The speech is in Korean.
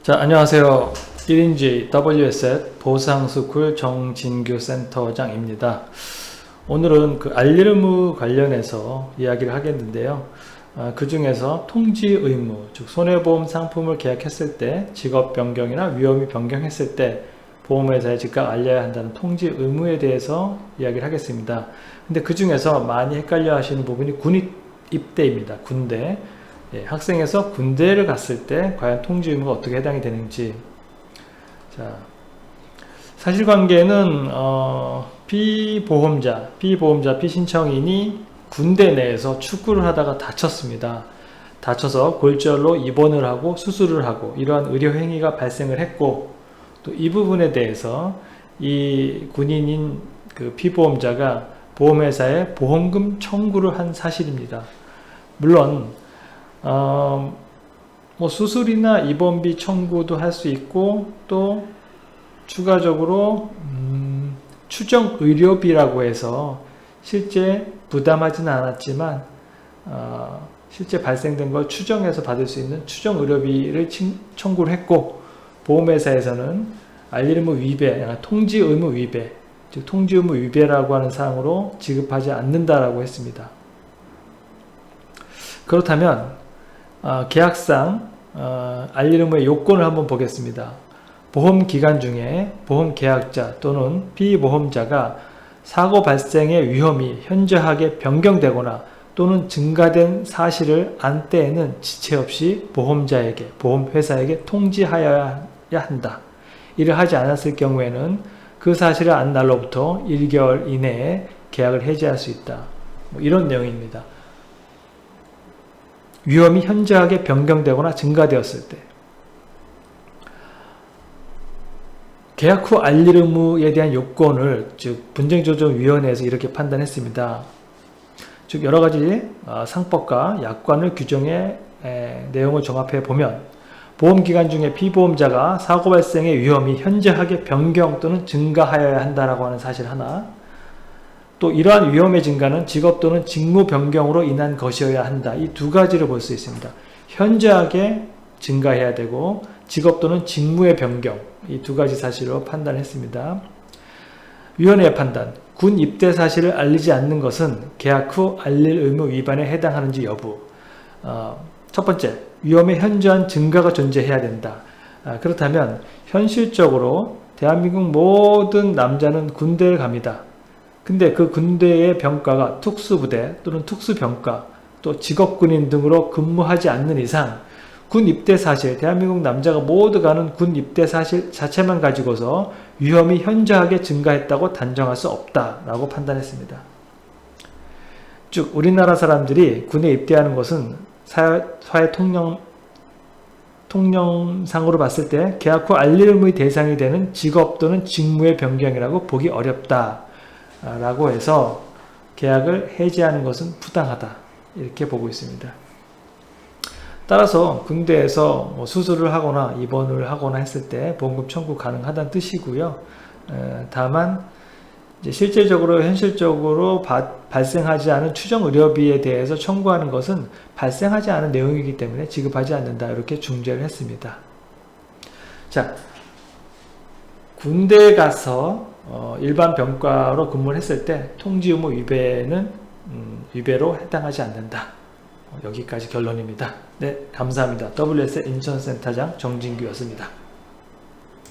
자, 안녕하세요. 1인지 WSET 보상스쿨 정진규 센터장입니다. 오늘은 그 알림의무 관련해서 이야기를 하겠는데요. 그 중에서 통지 의무, 즉 손해보험 상품을 계약했을 때 직업 변경이나 위험이 변경했을 때 보험회사에 즉각 알려야 한다는 통지 의무에 대해서 이야기를 하겠습니다. 근데 그 중에서 많이 헷갈려 하시는 부분이 군 입대입니다. 군대. 학생에서 군대를 갔을 때 과연 통지 의무가 어떻게 해당이 되는지. 자, 사실관계는 피보험자, 피신청인이 군대 내에서 축구를 하다가 다쳤습니다. 다쳐서 골절로 입원을 하고 수술을 하고 이러한 의료 행위가 발생을 했고, 또 이 부분에 대해서 이 군인인 그 피보험자가 보험회사에 보험금 청구를 한 사실입니다. 물론 뭐 수술이나 입원비 청구도 할 수 있고, 또 추가적으로 추정 의료비라고 해서 실제 부담하지는 않았지만 실제 발생된 걸 추정해서 받을 수 있는 추정 의료비를 청구를 했고, 보험회사에서는 알림의무 위배, 통지 의무 위배, 즉 통지 의무 위배라고 하는 사항으로 지급하지 않는다라고 했습니다. 그렇다면 계약상 알림의무의 요건을 한번 보겠습니다. 보험 기간 중에 보험 계약자 또는 피보험자가 사고 발생의 위험이 현저하게 변경되거나 또는 증가된 사실을 안 때에는 지체 없이 보험자에게, 보험회사에게 통지하여야 한다. 이를 하지 않았을 경우에는 그 사실을 안 날로부터 1개월 이내에 계약을 해지할 수 있다. 뭐 이런 내용입니다. 위험이 현저하게 변경되거나 증가되었을 때, 계약 후 알릴 의무에 대한 요건을 즉 분쟁조정위원회에서 이렇게 판단했습니다. 즉 여러가지 상법과 약관을 규정의 내용을 종합해 보면, 보험기간 중에 피보험자가 사고 발생의 위험이 현저하게 변경 또는 증가하여야 한다라고 하는 사실 하나, 또 이러한 위험의 증가는 직업 또는 직무 변경으로 인한 것이어야 한다. 이 두 가지를 볼 수 있습니다. 현저하게 증가해야 되고 직업 또는 직무의 변경, 이 두 가지 사실로 판단했습니다. 위원회의 판단, 군 입대 사실을 알리지 않는 것은 계약 후 알릴 의무 위반에 해당하는지 여부. 첫 번째, 위험의 현저한 증가가 존재해야 된다. 그렇다면 현실적으로 대한민국 모든 남자는 군대를 갑니다. 근데 그 군대의 병과가 특수부대 또는 특수병과 또 직업군인 등으로 근무하지 않는 이상 군 입대 사실, 대한민국 남자가 모두 가는 군 입대 사실 자체만 가지고서 위험이 현저하게 증가했다고 단정할 수 없다라고 판단했습니다. 즉 우리나라 사람들이 군에 입대하는 것은 사회 통념상으로 봤을 때 계약 후 알릴 의무의 대상이 되는 직업 또는 직무의 변경이라고 보기 어렵다 라고 해서 계약을 해지하는 것은 부당하다, 이렇게 보고 있습니다. 따라서 군대에서 수술을 하거나 입원을 하거나 했을 때 보험금 청구 가능하다는 뜻이고요. 다만 이제 실제적으로 현실적으로 발생하지 않은 추정 의료비에 대해서 청구하는 것은 발생하지 않은 내용이기 때문에 지급하지 않는다, 이렇게 중재를 했습니다. 자, 군대에 가서 일반 병과로 근무를 했을 때 통지 의무 위배는 위배로 해당하지 않는다. 여기까지 결론입니다. 네, 감사합니다. WSET 인천센터장 정진규였습니다.